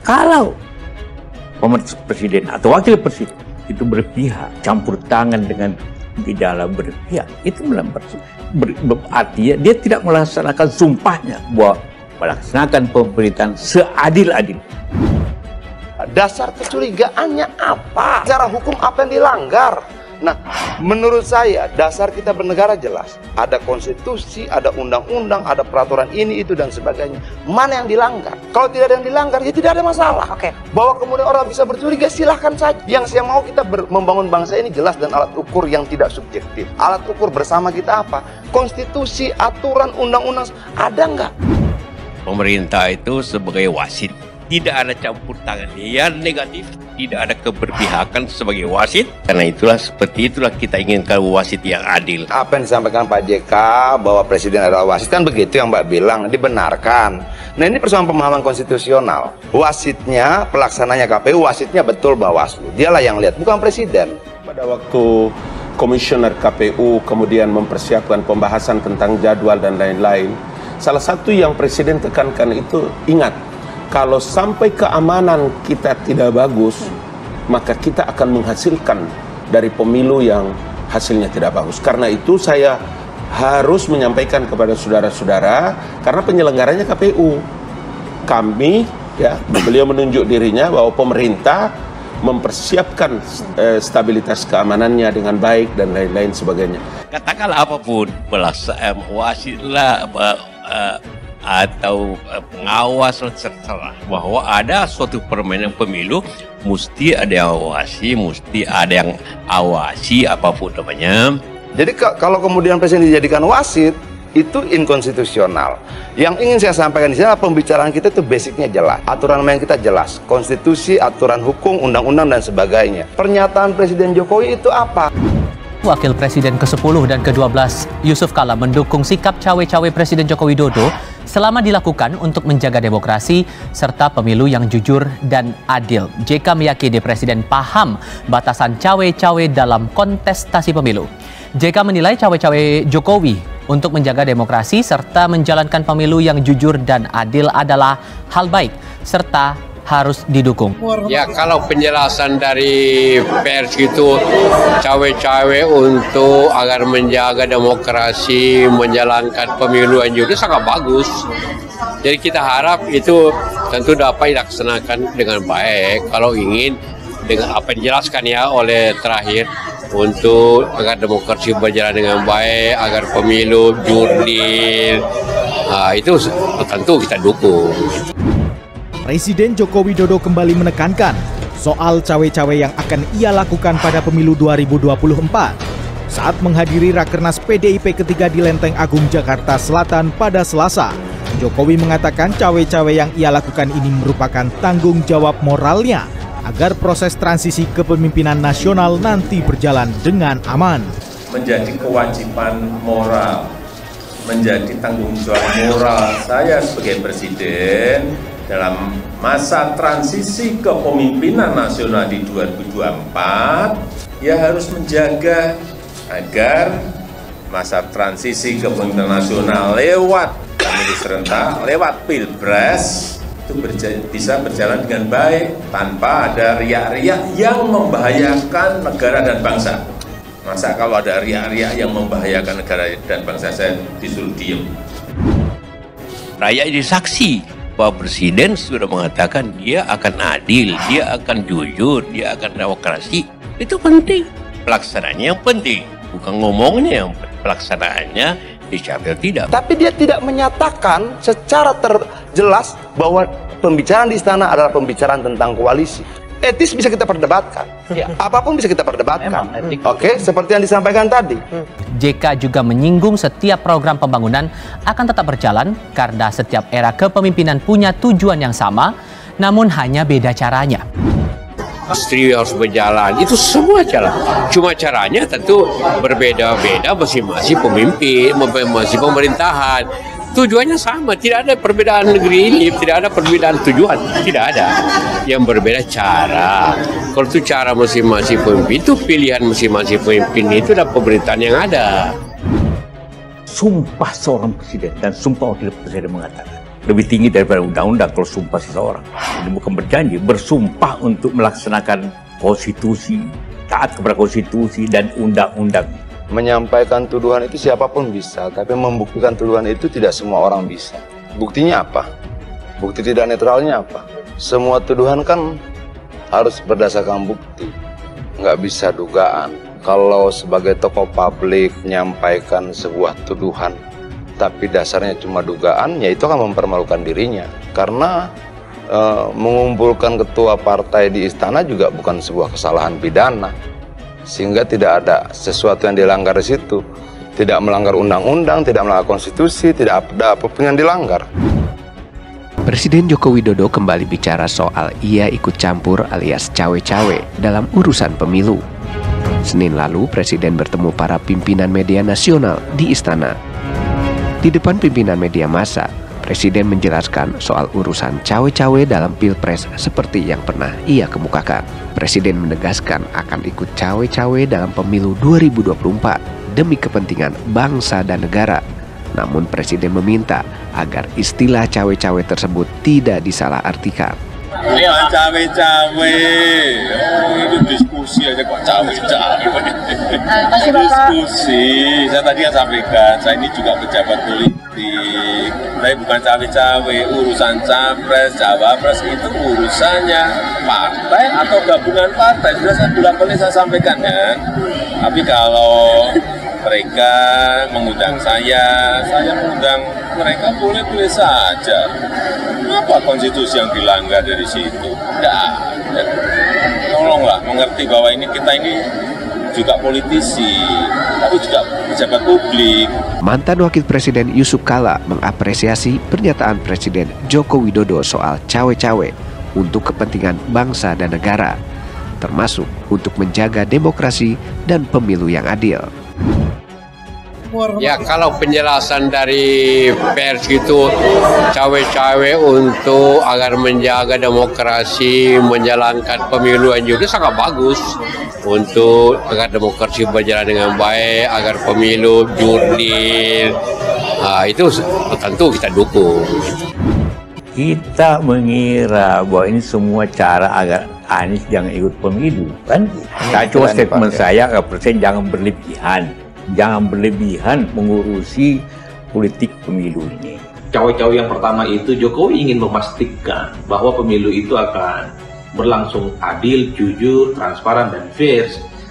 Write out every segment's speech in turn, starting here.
Kalau presiden atau wakil presiden itu berpihak, campur tangan dengan di dalam berpihak, itu artinya dia tidak melaksanakan sumpahnya bahwa melaksanakan pemerintahan seadil-adil. Dasar kecurigaannya apa? Secara hukum apa yang dilanggar? Nah, menurut saya dasar kita bernegara jelas. Ada konstitusi, ada undang-undang, ada peraturan ini, itu, dan sebagainya. Mana yang dilanggar? Kalau tidak ada yang dilanggar, ya tidak ada masalah. Bahwa kemudian orang bisa bercuriga, silahkan saja. Yang saya mau kita membangun bangsa ini jelas dan alat ukur yang tidak subjektif. Alat ukur bersama kita apa? Konstitusi, aturan, undang-undang, ada nggak? Pemerintah itu sebagai wasit. Tidak ada campur tangan yang negatif, tidak ada keberpihakan sebagai wasit. Karena itulah, seperti itulah kita inginkan wasit yang adil. Apa yang disampaikan Pak JK bahwa presiden adalah wasit, kan begitu yang Mbak bilang, dibenarkan. Nah, ini persoalan pemahaman konstitusional. Wasitnya, pelaksananya KPU, wasitnya betul Bawaslu. Dialah yang lihat, bukan presiden. Pada waktu komisioner KPU kemudian mempersiapkan pembahasan tentang jadwal dan lain-lain, salah satu yang presiden tekankan itu, ingat, kalau sampai keamanan kita tidak bagus, maka kita akan menghasilkan dari pemilu yang hasilnya tidak bagus. Karena itu saya harus menyampaikan kepada saudara-saudara, karena penyelenggaranya KPU. Kami, ya, beliau menunjuk dirinya bahwa pemerintah mempersiapkan stabilitas keamanannya dengan baik dan lain-lain sebagainya. Katakanlah apapun, wasitlah atau pengawas, terserah, bahwa ada suatu permainan pemilu mesti ada yang awasi apapun namanya. Jadi kalau kemudian presiden dijadikan wasit, itu inkonstitusional. Yang ingin saya sampaikan di sini adalah pembicaraan kita itu basicnya jelas, aturan main kita jelas, konstitusi, aturan hukum, undang-undang, dan sebagainya. Pernyataan Presiden Jokowi itu apa? Wakil Presiden ke-10 dan ke-12 Yusuf Kala mendukung sikap cawe-cawe Presiden Joko Widodo selama dilakukan untuk menjaga demokrasi serta pemilu yang jujur dan adil. JK meyakini Presiden paham batasan cawe-cawe dalam kontestasi pemilu. JK menilai cawe-cawe Jokowi untuk menjaga demokrasi serta menjalankan pemilu yang jujur dan adil adalah hal baik serta harus didukung. Ya, kalau penjelasan dari pers itu cawe-cawe untuk agar menjaga demokrasi, menjalankan pemilu yang jujur, sangat bagus. Jadi kita harap itu tentu dapat dilaksanakan dengan baik. Kalau ingin dengan apa yang dijelaskan ya oleh terakhir, untuk agar demokrasi berjalan dengan baik, agar pemilu jurdil, itu tentu kita dukung. Presiden Joko Widodo kembali menekankan soal cawe-cawe yang akan ia lakukan pada pemilu 2024 saat menghadiri Rakernas PDIP ketiga di Lenteng Agung, Jakarta Selatan pada Selasa. Jokowi mengatakan cawe-cawe yang ia lakukan ini merupakan tanggung jawab moralnya agar proses transisi kepemimpinan nasional nanti berjalan dengan aman. Menjadi kewajiban moral, menjadi tanggung jawab moral saya sebagai presiden dalam masa transisi kepemimpinan nasional di 2024, ya harus menjaga agar masa transisi kepemimpinan nasional lewat pemilu serentak, lewat pilpres, itu bisa berjalan dengan baik tanpa ada riak-riak yang membahayakan negara dan bangsa. Masa kalau ada riak-riak yang membahayakan negara dan bangsa, saya disuruh diem. Rakyat jadi saksi bahwa presiden sudah mengatakan dia akan adil, dia akan jujur, dia akan demokrasi. Itu penting. Pelaksananya yang penting, bukan ngomongnya yang penting. Pelaksanaannya dicapai tidak. Tapi dia tidak menyatakan secara terjelas bahwa pembicaraan di istana adalah pembicaraan tentang koalisi. Etis bisa kita perdebatkan, apapun bisa kita perdebatkan. Oke, seperti yang disampaikan tadi. JK juga menyinggung setiap program pembangunan akan tetap berjalan karena setiap era kepemimpinan punya tujuan yang sama, namun hanya beda caranya. Industri harus berjalan, itu semua jalan. Cuma caranya tentu berbeda-beda masing-masing pemimpin, masing-masing pemerintahan. Tujuannya sama, tidak ada perbedaan negeri ini, tidak ada perbedaan tujuan, tidak ada. Yang berbeda cara. Kalau itu cara masing-masing pemimpin, itu pilihan masing-masing pemimpin itu adalah pemerintahan yang ada. Sumpah seorang presiden dan sumpah wakil presiden mengatakan lebih tinggi daripada undang-undang kalau sumpah seseorang. Ini bukan berjanji, bersumpah untuk melaksanakan konstitusi, taat kepada konstitusi dan undang-undang. Menyampaikan tuduhan itu siapapun bisa, tapi membuktikan tuduhan itu tidak semua orang bisa. Buktinya apa? Bukti tidak netralnya apa? Semua tuduhan kan harus berdasarkan bukti, nggak bisa dugaan. Kalau sebagai tokoh publik menyampaikan sebuah tuduhan, tapi dasarnya cuma dugaan, ya itu akan mempermalukan dirinya. Karena mengumpulkan ketua partai di istana juga bukan sebuah kesalahan pidana. Sehingga tidak ada sesuatu yang dilanggar di situ. Tidak melanggar undang-undang, tidak melanggar konstitusi, tidak ada apapun yang dilanggar. Presiden Joko Widodo kembali bicara soal ia ikut campur alias cawe-cawe dalam urusan pemilu. Senin lalu, Presiden bertemu para pimpinan media nasional di istana. Di depan pimpinan media massa, Presiden menjelaskan soal urusan cawe-cawe dalam Pilpres seperti yang pernah ia kemukakan. Presiden menegaskan akan ikut cawe-cawe dalam pemilu 2024 demi kepentingan bangsa dan negara. Namun Presiden meminta agar istilah cawe-cawe tersebut tidak disalahartikan. Bukan cawe-cawe, itu diskusi aja kok cawe-cawe. Diskusi, saya tadi kan sampaikan, saya ini juga pejabat politik, tapi bukan cawe-cawe. Urusan capres, cawapres itu urusannya partai atau gabungan partai. Sudah saya bolak-balik saya sampaikan kan. Tapi kalau mereka mengundang saya mengundang mereka boleh-boleh saja. Apa konstitusi yang dilanggar dari situ? Tidak. Tolonglah mengerti bahwa kita ini juga politisi, tapi juga pejabat publik. Mantan Wakil Presiden Yusuf Kala mengapresiasi pernyataan Presiden Joko Widodo soal cawe-cawe untuk kepentingan bangsa dan negara, termasuk untuk menjaga demokrasi dan pemilu yang adil. Ya, kalau penjelasan dari pers itu cawe-cawe untuk agar menjaga demokrasi, menjalankan pemilu yang jujur sangat bagus untuk agar demokrasi berjalan dengan baik, agar pemilu jurdil, itu tentu kita dukung. Kita mengira bahwa ini semua cara agar Anies jangan ikut pemilu, kan? Saya coba statement saya, Presiden jangan berlebihan. Jangan berlebihan mengurusi politik pemilu ini. Cawe-cawe yang pertama itu Jokowi ingin memastikan bahwa pemilu itu akan berlangsung adil, jujur, transparan, dan fair,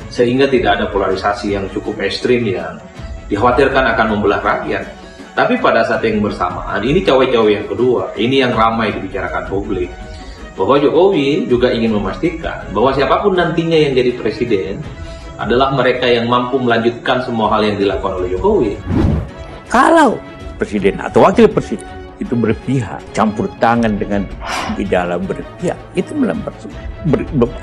sehingga tidak ada polarisasi yang cukup ekstrim yang dikhawatirkan akan membelah rakyat. Tapi pada saat yang bersamaan, ini cawe-cawe yang kedua, ini yang ramai dibicarakan publik, bahwa Jokowi juga ingin memastikan bahwa siapapun nantinya yang jadi presiden adalah mereka yang mampu melanjutkan semua hal yang dilakukan oleh Jokowi. Kalau presiden atau wakil presiden itu berpihak, campur tangan dengan di dalam berpihak, itu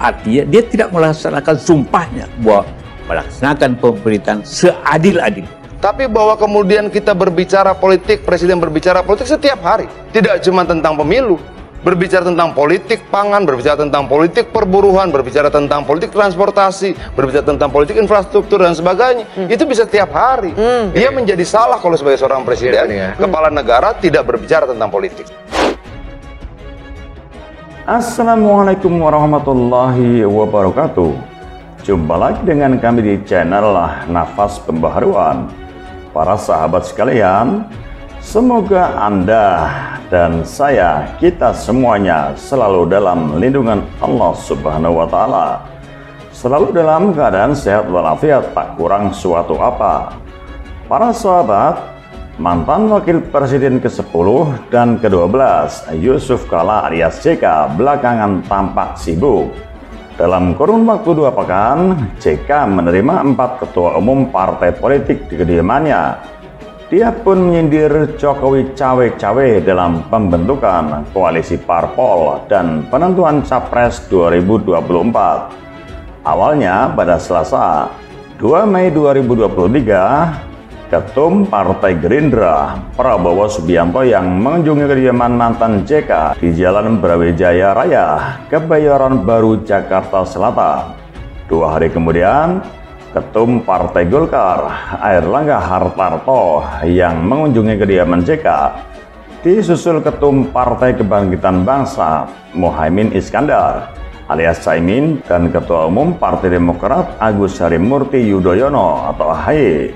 artinya dia tidak melaksanakan sumpahnya bahwa melaksanakan pemerintahan seadil-adil. Tapi bahwa kemudian kita berbicara politik, presiden berbicara politik setiap hari, tidak cuma tentang pemilu. Berbicara tentang politik pangan, berbicara tentang politik perburuan, berbicara tentang politik transportasi, berbicara tentang politik infrastruktur dan sebagainya. Itu bisa tiap hari. Dia menjadi salah kalau sebagai seorang presiden, kepala negara tidak berbicara tentang politik. Assalamualaikum warahmatullahi wabarakatuh. Jumpa lagi dengan kami di channel Nafas Pembaharuan. Para sahabat sekalian, semoga Anda dan kita semuanya selalu dalam lindungan Allah Subhanahu wa Ta'ala, selalu dalam keadaan sehat walafiat, tak kurang suatu apa. Para sahabat, mantan Wakil Presiden ke-10 dan ke-12 Yusuf Kala alias JK belakangan tampak sibuk. Dalam kurun waktu 2 pekan, JK menerima 4 ketua umum partai politik di kediamannya. Dia pun menyindir Jokowi cawe-cawe dalam pembentukan koalisi parpol dan penentuan Capres 2024. Awalnya pada Selasa, 2 Mei 2023, Ketum Partai Gerindra Prabowo Subianto yang mengunjungi kediaman mantan JK di Jalan Brawijaya Raya, Kebayoran Baru, Jakarta Selatan. 2 hari kemudian, Ketum Partai Golkar Airlangga Hartarto yang mengunjungi kediaman JK disusul Ketum Partai Kebangkitan Bangsa Muhaimin Iskandar alias Caimin dan Ketua Umum Partai Demokrat Agus Harimurti Yudhoyono atau AHY.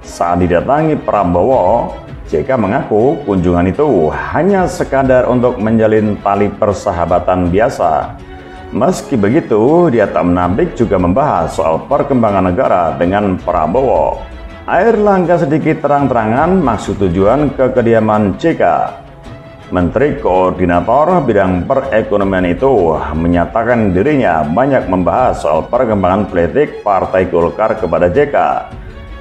Saat didatangi Prabowo, JK mengaku kunjungan itu hanya sekadar untuk menjalin tali persahabatan biasa. Meski begitu, dia tak menampik juga membahas soal perkembangan negara dengan Prabowo. Airlangga sedikit terang-terangan maksud tujuan ke kediaman JK. Menteri Koordinator Bidang Perekonomian itu menyatakan dirinya banyak membahas soal perkembangan politik Partai Golkar kepada JK.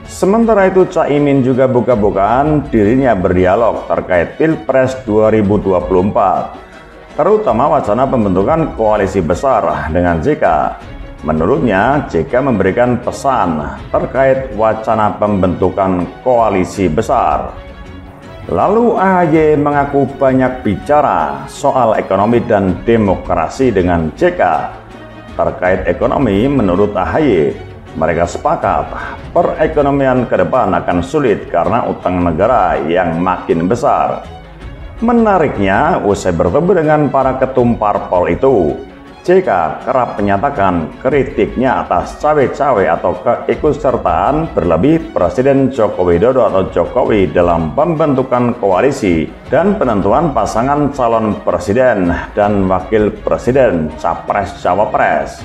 Sementara itu Caimin juga buka-bukaan dirinya berdialog terkait Pilpres 2024. Terutama wacana pembentukan koalisi besar dengan JK. Menurutnya, JK memberikan pesan terkait wacana pembentukan koalisi besar. Lalu AHY mengaku banyak bicara soal ekonomi dan demokrasi dengan JK. Terkait ekonomi, menurut AHY, mereka sepakat perekonomian ke depan akan sulit karena utang negara yang makin besar. Menariknya, usai bertemu dengan para ketum parpol itu, JK kerap menyatakan kritiknya atas cawe-cawe atau keikutsertaan berlebih Presiden Joko Widodo atau Jokowi dalam pembentukan koalisi dan penentuan pasangan calon presiden dan wakil presiden Capres-Cawapres.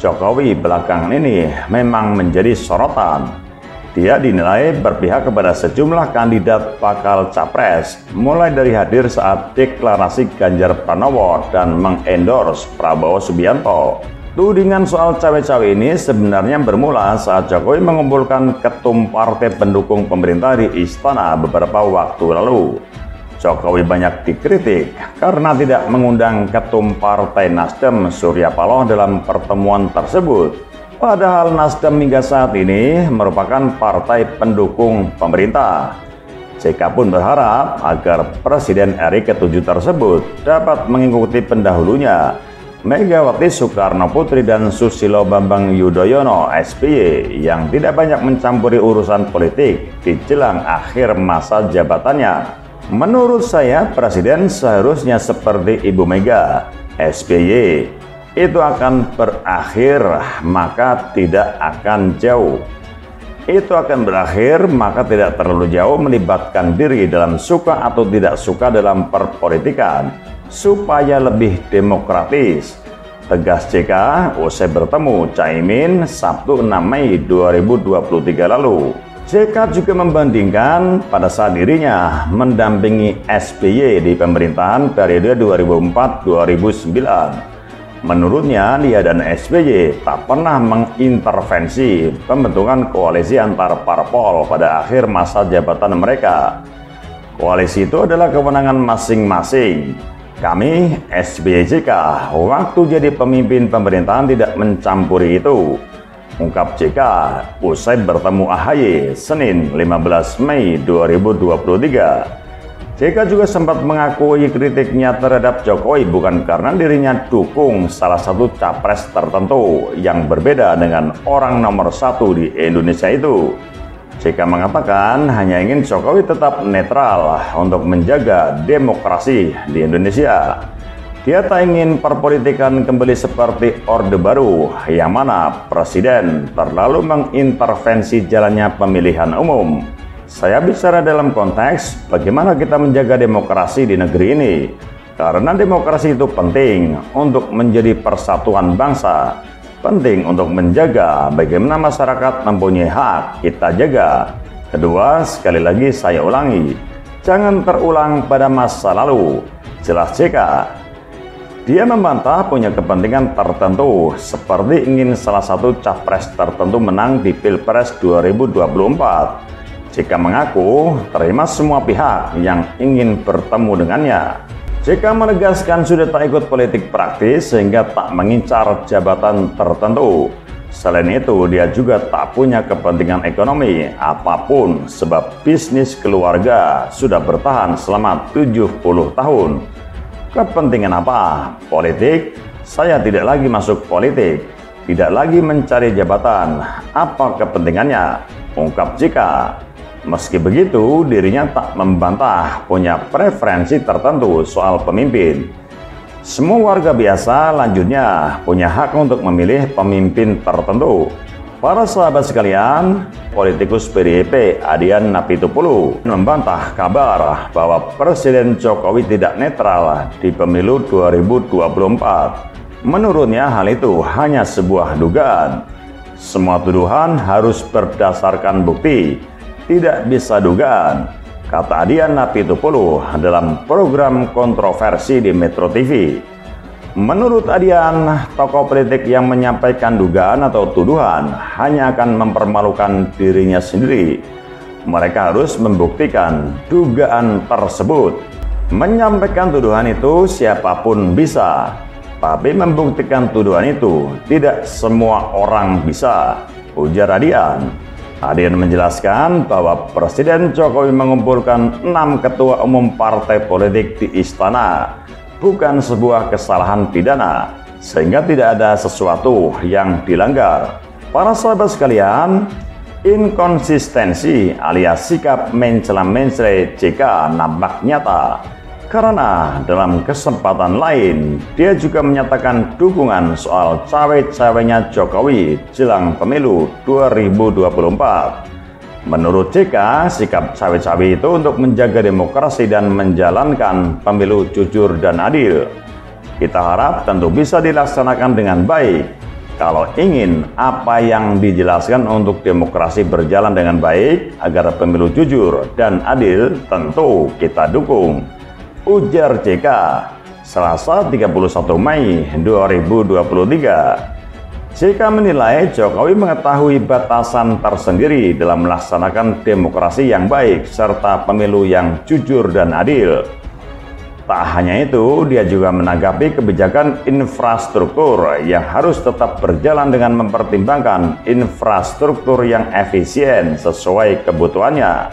Jokowi belakangan ini memang menjadi sorotan. Dia dinilai berpihak kepada sejumlah kandidat bakal capres, mulai dari hadir saat deklarasi Ganjar Pranowo dan mengendorse Prabowo Subianto. Tudingan soal cawe-cawe ini sebenarnya bermula saat Jokowi mengumpulkan ketum partai pendukung pemerintah di Istana beberapa waktu lalu. Jokowi banyak dikritik karena tidak mengundang ketum Partai Nasdem Surya Paloh dalam pertemuan tersebut. Padahal Nasdem hingga saat ini merupakan partai pendukung pemerintah. JK pun berharap agar Presiden RI ke-7 tersebut dapat mengikuti pendahulunya, Megawati Soekarno Putri dan Susilo Bambang Yudhoyono SBY yang tidak banyak mencampuri urusan politik di jelang akhir masa jabatannya. Menurut saya, Presiden seharusnya seperti Ibu Mega, SBY. Itu akan berakhir, maka tidak akan jauh. Itu akan berakhir, maka tidak terlalu jauh melibatkan diri dalam suka atau tidak suka dalam perpolitikan, supaya lebih demokratis. Tegas JK usai bertemu Caimin Sabtu 6 Mei 2023 lalu. JK juga membandingkan pada saat dirinya mendampingi SBY di pemerintahan periode 2004-2009. Menurutnya, dia dan SBY tak pernah mengintervensi pembentukan koalisi antar parpol pada akhir masa jabatan mereka. Koalisi itu adalah kewenangan masing-masing. Kami, SBY-JK, waktu jadi pemimpin pemerintahan tidak mencampuri itu, ungkap JK usai bertemu AHY Senin 15 Mei 2023. JK juga sempat mengakui kritiknya terhadap Jokowi bukan karena dirinya dukung salah satu capres tertentu yang berbeda dengan orang nomor 1 di Indonesia itu. JK mengatakan hanya ingin Jokowi tetap netral untuk menjaga demokrasi di Indonesia. Dia tak ingin perpolitikan kembali seperti Orde Baru yang mana presiden terlalu mengintervensi jalannya pemilihan umum. Saya bicara dalam konteks bagaimana kita menjaga demokrasi di negeri ini. Karena demokrasi itu penting untuk menjadi persatuan bangsa. Penting untuk menjaga bagaimana masyarakat mempunyai hak, kita jaga. Kedua, sekali lagi saya ulangi, jangan terulang pada masa lalu. Jelas JK. Dia membantah punya kepentingan tertentu, seperti ingin salah satu capres tertentu menang di Pilpres 2024. JK mengaku terima semua pihak yang ingin bertemu dengannya. JK menegaskan sudah tak ikut politik praktis sehingga tak mengincar jabatan tertentu. Selain itu, dia juga tak punya kepentingan ekonomi apapun sebab bisnis keluarga sudah bertahan selama 70 tahun. Kepentingan apa? Politik? Saya tidak lagi masuk politik, tidak lagi mencari jabatan. Apa kepentingannya? Ungkap JK. Meski begitu, dirinya tak membantah punya preferensi tertentu soal pemimpin. Semua warga biasa lanjutnya punya hak untuk memilih pemimpin tertentu. Para sahabat sekalian, politikus PDIP Adian Napitupulu membantah kabar bahwa Presiden Jokowi tidak netral di pemilu 2024. Menurutnya hal itu hanya sebuah dugaan. Semua tuduhan harus berdasarkan bukti, tidak bisa dugaan, kata Adian Napitupulu dalam program kontroversi di Metro TV. Menurut Adian, tokoh politik yang menyampaikan dugaan atau tuduhan hanya akan mempermalukan dirinya sendiri. Mereka harus membuktikan dugaan tersebut. Menyampaikan tuduhan itu siapapun bisa, tapi membuktikan tuduhan itu tidak semua orang bisa, ujar Adian. Adian menjelaskan bahwa Presiden Jokowi mengumpulkan 6 ketua umum partai politik di istana bukan sebuah kesalahan pidana, sehingga tidak ada sesuatu yang dilanggar. Para sahabat sekalian, inkonsistensi alias sikap mencela-mencela JK nampak nyata, karena dalam kesempatan lain dia juga menyatakan dukungan soal cawe-cawenya Jokowi jelang pemilu 2024. Menurut JK, sikap cawe-cawe itu untuk menjaga demokrasi dan menjalankan pemilu jujur dan adil. Kita harap tentu bisa dilaksanakan dengan baik. Kalau ingin apa yang dijelaskan untuk demokrasi berjalan dengan baik agar pemilu jujur dan adil, tentu kita dukung, ujar JK Selasa 31 Mei 2023. JK menilai Jokowi mengetahui batasan tersendiri dalam melaksanakan demokrasi yang baik serta pemilu yang jujur dan adil. Tak hanya itu, dia juga menanggapi kebijakan infrastruktur yang harus tetap berjalan dengan mempertimbangkan infrastruktur yang efisien sesuai kebutuhannya.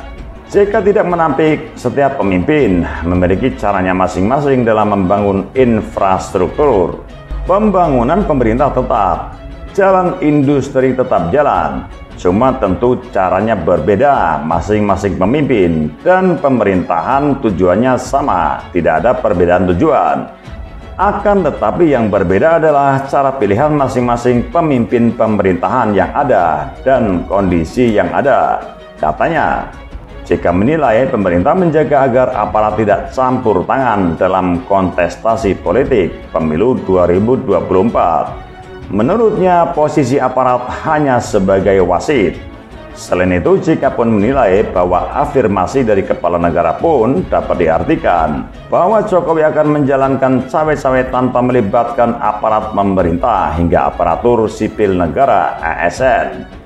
JK tidak menampik setiap pemimpin memiliki caranya masing-masing dalam membangun infrastruktur. Pembangunan pemerintah tetap, jalan industri tetap jalan, cuma tentu caranya berbeda masing-masing pemimpin, dan pemerintahan tujuannya sama, tidak ada perbedaan tujuan. Akan tetapi yang berbeda adalah cara pilihan masing-masing pemimpin pemerintahan yang ada dan kondisi yang ada, katanya. JK menilai pemerintah menjaga agar aparat tidak campur tangan dalam kontestasi politik pemilu 2024. Menurutnya, posisi aparat hanya sebagai wasit. Selain itu, JK pun menilai bahwa afirmasi dari kepala negara pun dapat diartikan bahwa Jokowi akan menjalankan cawe-cawe tanpa melibatkan aparat pemerintah hingga aparatur sipil negara (ASN).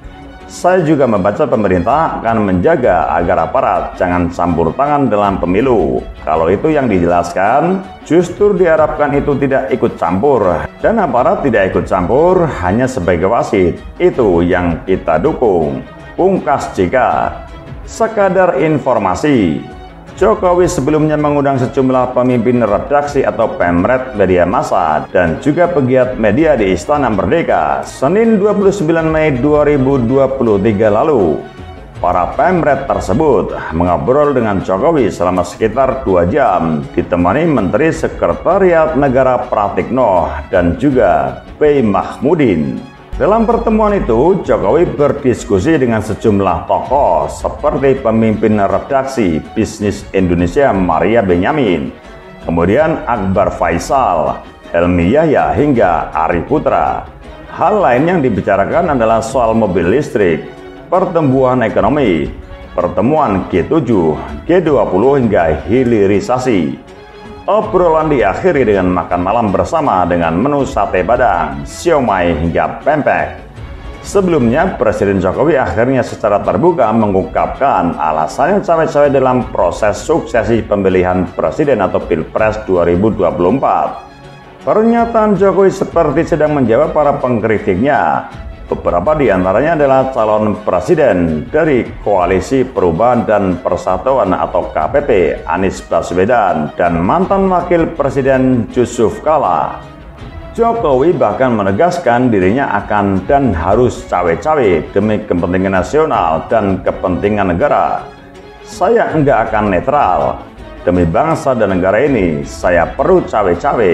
Saya juga membaca pemerintah akan menjaga agar aparat jangan campur tangan dalam pemilu. Kalau itu yang dijelaskan, justru diharapkan itu tidak ikut campur, dan aparat tidak ikut campur hanya sebagai wasit. Itu yang kita dukung, pungkas JK. Sekadar informasi, Jokowi sebelumnya mengundang sejumlah pemimpin redaksi atau pemret media massa dan juga pegiat media di Istana Merdeka Senin 29 Mei 2023 lalu. Para pemret tersebut mengobrol dengan Jokowi selama sekitar 2 jam ditemani Menteri Sekretariat Negara Pratikno dan juga B. Mahmudin. Dalam pertemuan itu, Jokowi berdiskusi dengan sejumlah tokoh seperti pemimpin redaksi Bisnis Indonesia Maria Benyamin, kemudian Akbar Faisal, Helmi Yahya hingga Ari Putra. Hal lain yang dibicarakan adalah soal mobil listrik, pertumbuhan ekonomi, pertemuan G7, G20 hingga hilirisasi. Obrolan diakhiri dengan makan malam bersama dengan menu sate padang, siomay hingga pempek. Sebelumnya, Presiden Jokowi akhirnya secara terbuka mengungkapkan alasannya cawe-cawe dalam proses suksesi pemilihan presiden atau Pilpres 2024. Pernyataan Jokowi seperti sedang menjawab para pengkritiknya. Beberapa di antaranya adalah calon presiden dari Koalisi Perubahan dan Persatuan atau KPP, Anies Baswedan, dan mantan wakil presiden Yusuf Kala. Jokowi bahkan menegaskan dirinya akan dan harus cawe-cawe demi kepentingan nasional dan kepentingan negara. saya enggak akan netral. Demi bangsa dan negara ini, saya perlu cawe-cawe.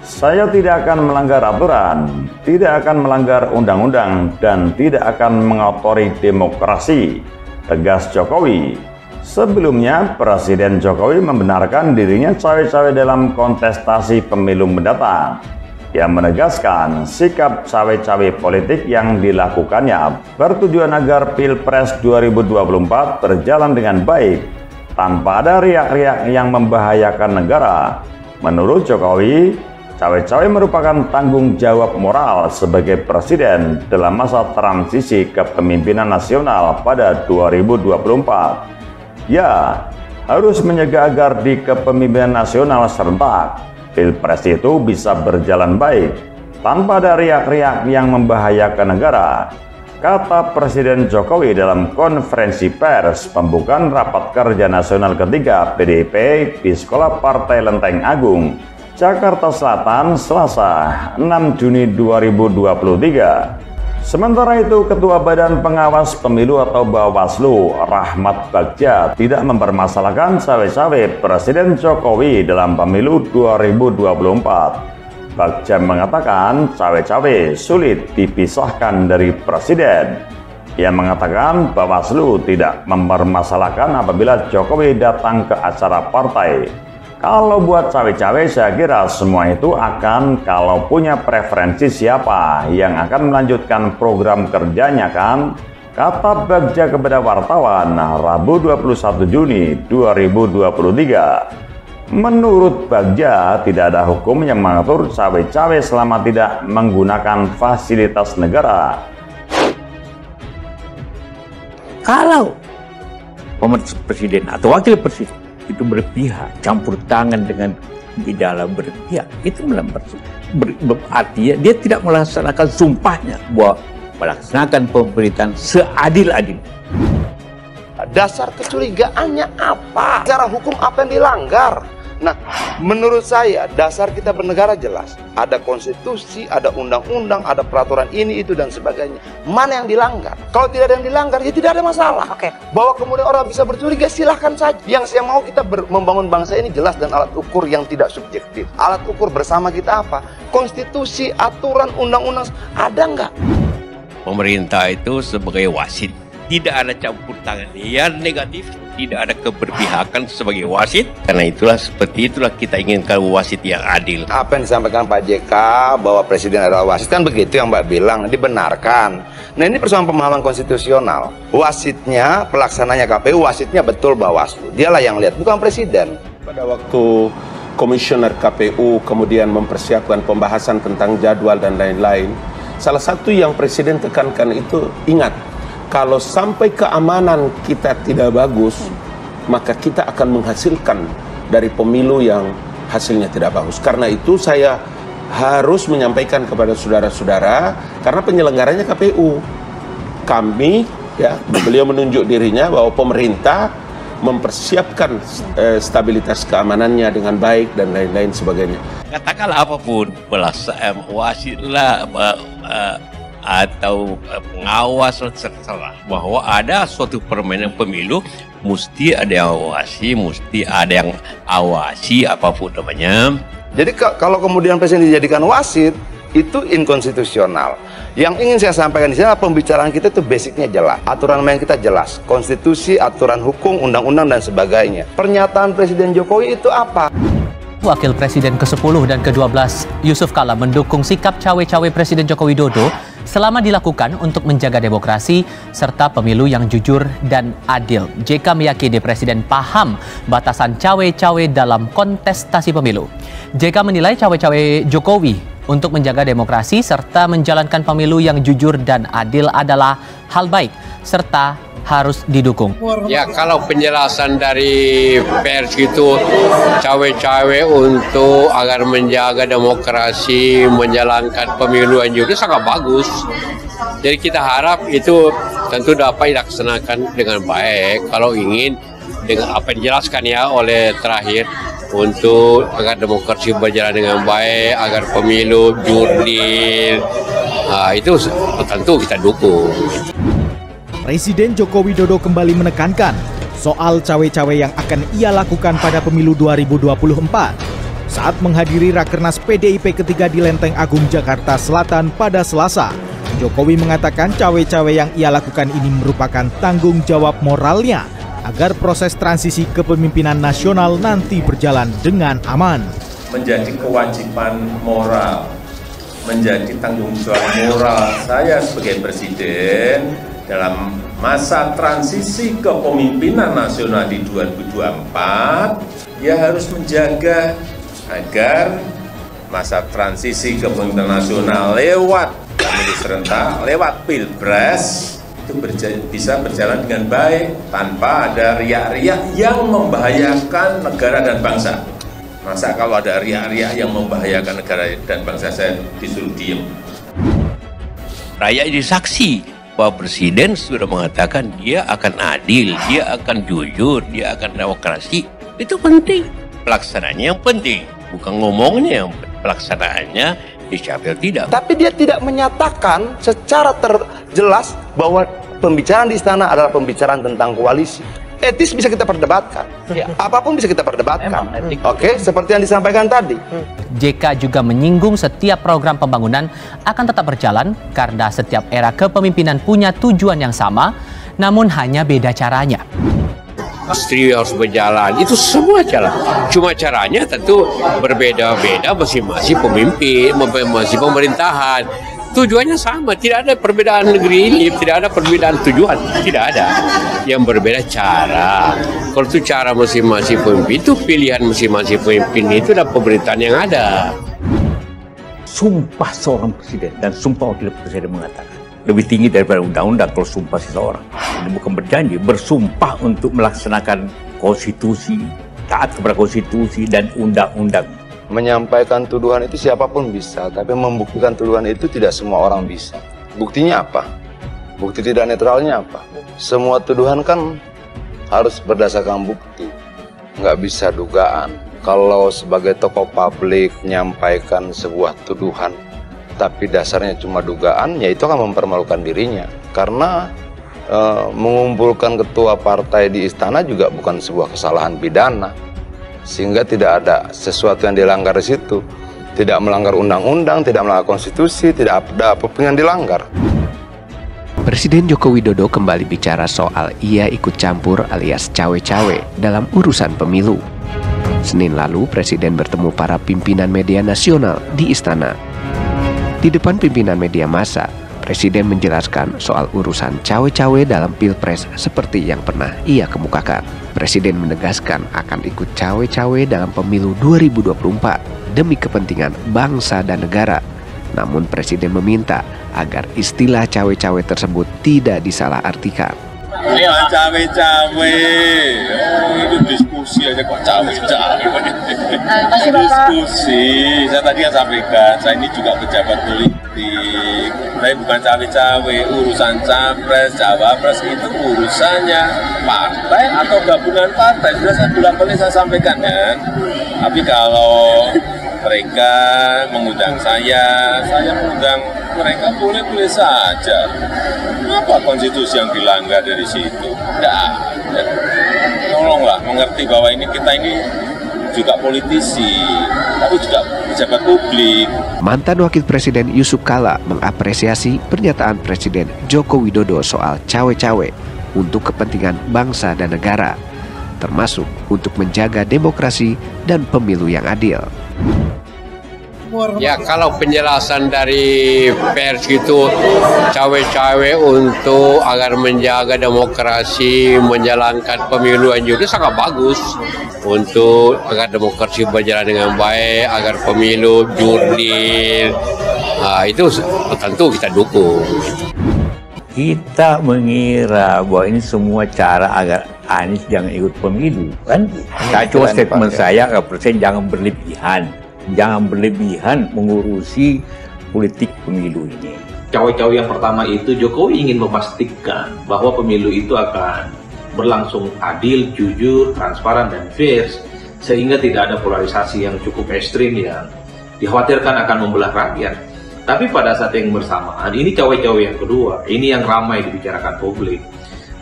Saya tidak akan melanggar aturan, tidak akan melanggar undang-undang, dan tidak akan mengotori demokrasi, tegas Jokowi. Sebelumnya, Presiden Jokowi membenarkan dirinya cawe-cawe dalam kontestasi pemilu mendatang. Ia menegaskan sikap cawe-cawe politik yang dilakukannya bertujuan agar Pilpres 2024 berjalan dengan baik, tanpa ada riak-riak yang membahayakan negara. Menurut Jokowi, cawe-cawe merupakan tanggung jawab moral sebagai presiden dalam masa transisi kepemimpinan nasional pada 2024. Ya, harus menjaga agar di kepemimpinan nasional serentak, Pilpres itu bisa berjalan baik, tanpa ada riak-riak yang membahayakan negara, kata Presiden Jokowi dalam konferensi pers pembukaan Rapat Kerja Nasional ketiga PDIP di Sekolah Partai Lenteng Agung, Jakarta Selatan, Selasa 6 Juni 2023. Sementara itu, Ketua Badan Pengawas Pemilu atau Bawaslu, Rahmat Bagja, tidak mempermasalahkan cawe-cawe Presiden Jokowi dalam pemilu 2024. Bagja mengatakan cawe-cawe sulit dipisahkan dari Presiden. Ia mengatakan Bawaslu tidak mempermasalahkan apabila Jokowi datang ke acara partai. Kalau buat cawe-cawe, saya kira semua itu akan kalau punya preferensi siapa yang akan melanjutkan program kerjanya kan, kata Bagja kepada wartawan Rabu 21 Juni 2023. Menurut Bagja, tidak ada hukum yang mengatur cawe-cawe selama tidak menggunakan fasilitas negara. Kalau pemerintah presiden atau wakil presiden itu berpihak, campur tangan dengan di dalam berpihak, itu berarti dia tidak melaksanakan sumpahnya bahwa melaksanakan pemerintahan seadil-adil. Dasar kecurigaannya apa? Secara hukum apa yang dilanggar? Nah, menurut saya dasar kita bernegara jelas. Ada konstitusi, ada undang-undang, ada peraturan ini, itu, dan sebagainya. Mana yang dilanggar? Kalau tidak ada yang dilanggar, ya tidak ada masalah. Oke. Bahwa kemudian orang bisa bercuriga, silahkan saja. Yang saya mau kita membangun bangsa ini jelas dan alat ukur yang tidak subjektif. Alat ukur bersama kita apa? Konstitusi, aturan, undang-undang, ada nggak? Pemerintah itu sebagai wasit. Tidak ada campur tangan yang negatif, tidak ada keberpihakan sebagai wasit. Karena itulah seperti itulah kita inginkan wasit yang adil. Apa yang disampaikan Pak JK bahwa presiden adalah wasit, kan begitu yang Mbak bilang, dibenarkan. Nah, ini persoalan pemahaman konstitusional. Wasitnya, pelaksananya KPU, wasitnya betul Bawaslu. Dialah yang lihat, bukan presiden. Pada waktu komisioner KPU kemudian mempersiapkan pembahasan tentang jadwal dan lain-lain, salah satu yang presiden tekankan itu, ingat, kalau sampai keamanan kita tidak bagus, maka kita akan menghasilkan dari pemilu yang hasilnya tidak bagus. Karena itu saya harus menyampaikan kepada saudara-saudara, karena penyelenggaranya KPU. Kami, ya, beliau menunjuk dirinya bahwa pemerintah mempersiapkan stabilitas keamanannya dengan baik dan lain-lain sebagainya. Katakanlah apapun, wasitlah, atau pengawas, terserah, bahwa ada suatu permainan pemilu mesti ada yang awasi, mesti ada yang awasi apapun namanya. Jadi kalau kemudian presiden dijadikan wasit, itu inkonstitusional. Yang ingin saya sampaikan di sini adalah pembicaraan kita itu basicnya jelas, aturan main kita jelas, konstitusi, aturan hukum, undang-undang, dan sebagainya. Pernyataan Presiden Jokowi itu apa? Wakil Presiden ke-10 dan ke-12 Yusuf Kala mendukung sikap cawe-cawe Presiden Joko Widodo selama dilakukan untuk menjaga demokrasi serta pemilu yang jujur dan adil. JK meyakini Presiden paham batasan cawe-cawe dalam kontestasi pemilu. JK menilai cawe-cawe Jokowi untuk menjaga demokrasi serta menjalankan pemilu yang jujur dan adil adalah hal baik serta harus didukung. Ya, kalau penjelasan dari pers itu cawe-cawe untuk agar menjaga demokrasi, menjalankan pemilu yang jujur, sangat bagus. Jadi kita harap itu tentu dapat dilaksanakan dengan baik. Kalau ingin dengan apa yang dijelaskan ya oleh terakhir, untuk agar demokrasi berjalan dengan baik, agar pemilu jurdil, itu tentu kita dukung. Presiden Joko Widodo kembali menekankan soal cawe-cawe yang akan ia lakukan pada pemilu 2024. Saat menghadiri Rakernas PDIP ketiga di Lenteng Agung, Jakarta Selatan pada Selasa, Jokowi mengatakan cawe-cawe yang ia lakukan ini merupakan tanggung jawab moralnya agar proses transisi kepemimpinan nasional nanti berjalan dengan aman. Menjadi kewajiban moral, menjadi tanggung jawab moral saya sebagai presiden dalam masa transisi kepemimpinan nasional di 2024, ya harus menjaga agar masa transisi kepemimpinan nasional lewat pemilu serentak, lewat pilpres itu bisa berjalan dengan baik tanpa ada riak-riak yang membahayakan negara dan bangsa. Masa kalau ada riak-riak yang membahayakan negara dan bangsa saya disuruh diem? Rakyat jadi saksi bahwa Presiden sudah mengatakan dia akan adil, dia akan jujur, dia akan demokrasi. Itu penting. Pelaksanaannya yang penting. Bukan ngomongnya yang pelaksanaannya dicapai tidak. Tapi dia tidak menyatakan secara terjelas bahwa pembicaraan di istana adalah pembicaraan tentang koalisi. Etis bisa kita perdebatkan, apapun bisa kita perdebatkan. Oke, seperti yang disampaikan tadi. JK juga menyinggung setiap program pembangunan akan tetap berjalan karena setiap era kepemimpinan punya tujuan yang sama, namun hanya beda caranya. Istri harus berjalan, itu semua jalan. Cuma caranya tentu berbeda-beda masing-masing pemimpin, masing-masing pemerintahan. Tujuannya sama, tidak ada perbedaan negeri ini, tidak ada perbedaan tujuan, tidak ada. Yang berbeda cara. Kalau itu cara masing-masing pemimpin, itu pilihan masing-masing pemimpin itu adalah pemerintahan yang ada. Sumpah seorang presiden dan sumpah wakil presiden mengatakan lebih tinggi daripada undang-undang kalau sumpah seseorang. Ini bukan berjanji, bersumpah untuk melaksanakan konstitusi, taat kepada konstitusi dan undang-undang. Menyampaikan tuduhan itu siapapun bisa, tapi membuktikan tuduhan itu tidak semua orang bisa. Buktinya apa? Bukti tidak netralnya apa? Semua tuduhan kan harus berdasarkan bukti, nggak bisa dugaan. Kalau sebagai tokoh publik menyampaikan sebuah tuduhan, tapi dasarnya cuma dugaan, ya itu akan mempermalukan dirinya. Karena mengumpulkan ketua partai di istana juga bukan sebuah kesalahan pidana. Sehingga tidak ada sesuatu yang dilanggar di situ. Tidak melanggar undang-undang, tidak melanggar konstitusi, tidak ada apapun yang dilanggar. Presiden Joko Widodo kembali bicara soal ia ikut campur alias cawe-cawe dalam urusan pemilu. Senin lalu, Presiden bertemu para pimpinan media nasional di Istana. Di depan pimpinan media massa, Presiden menjelaskan soal urusan cawe-cawe dalam Pilpres seperti yang pernah ia kemukakan. Presiden menegaskan akan ikut cawe-cawe dalam pemilu 2024 demi kepentingan bangsa dan negara. Namun Presiden meminta agar istilah cawe-cawe tersebut tidak disalahartikan. Ini cawe-cawe, itu diskusi aja kok cawe-cawe. Diskusi, saya tadi yang sampaikan, saya ini juga pejabat politik. Saya bukan cawe-cawe, urusan capres, cawapres itu urusannya partai atau gabungan partai. Sudah saya bolak-balik saya sampaikan kan. Tapi kalau mereka mengundang saya mengundang mereka boleh-boleh saja. Apa konstitusi yang dilanggar dari situ? Tidak. Tolonglah mengerti bahwa kita ini juga politisi, tapi juga pejabat publik. Mantan Wakil Presiden Yusuf Kala mengapresiasi pernyataan Presiden Joko Widodo soal cawe-cawe untuk kepentingan bangsa dan negara, termasuk untuk menjaga demokrasi dan pemilu yang adil. Ya kalau penjelasan dari pers itu cawe-cawe untuk agar menjaga demokrasi, menjalankan pemilu yang jujur sangat bagus untuk agar demokrasi berjalan dengan baik, agar pemilu jurdil, itu tentu kita dukung. Kita mengira bahwa ini semua cara agar Anies jangan ikut pemilu, kan? Kacau statement saya, Presiden jangan berlebihan. Jangan berlebihan mengurusi politik pemilu ini. Cawe-cawe yang pertama itu Jokowi ingin memastikan bahwa pemilu itu akan berlangsung adil, jujur, transparan, dan fair, sehingga tidak ada polarisasi yang cukup ekstrim yang dikhawatirkan akan membelah rakyat. Tapi pada saat yang bersamaan, ini cawe-cawe yang kedua, ini yang ramai dibicarakan publik.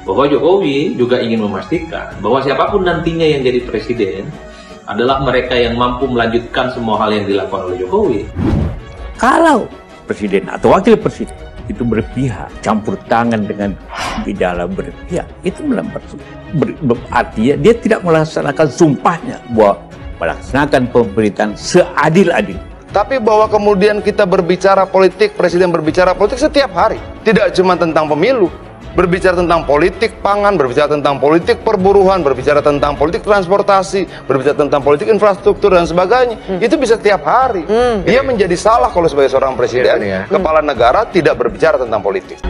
bahwa Jokowi juga ingin memastikan bahwa siapapun nantinya yang jadi presiden adalah mereka yang mampu melanjutkan semua hal yang dilakukan oleh Jokowi. Kalau presiden atau wakil presiden itu berpihak, campur tangan dengan di dalam berpihak, itu berarti dia tidak melaksanakan sumpahnya bahwa melaksanakan pemerintahan seadil-adil. Tapi bahwa kemudian kita berbicara politik, presiden berbicara politik setiap hari, tidak cuma tentang pemilu, berbicara tentang politik pangan, berbicara tentang politik perburuan, berbicara tentang politik transportasi, berbicara tentang politik infrastruktur dan sebagainya. Itu bisa tiap hari. Dia menjadi salah kalau sebagai seorang presiden, kepala negara tidak berbicara tentang politik.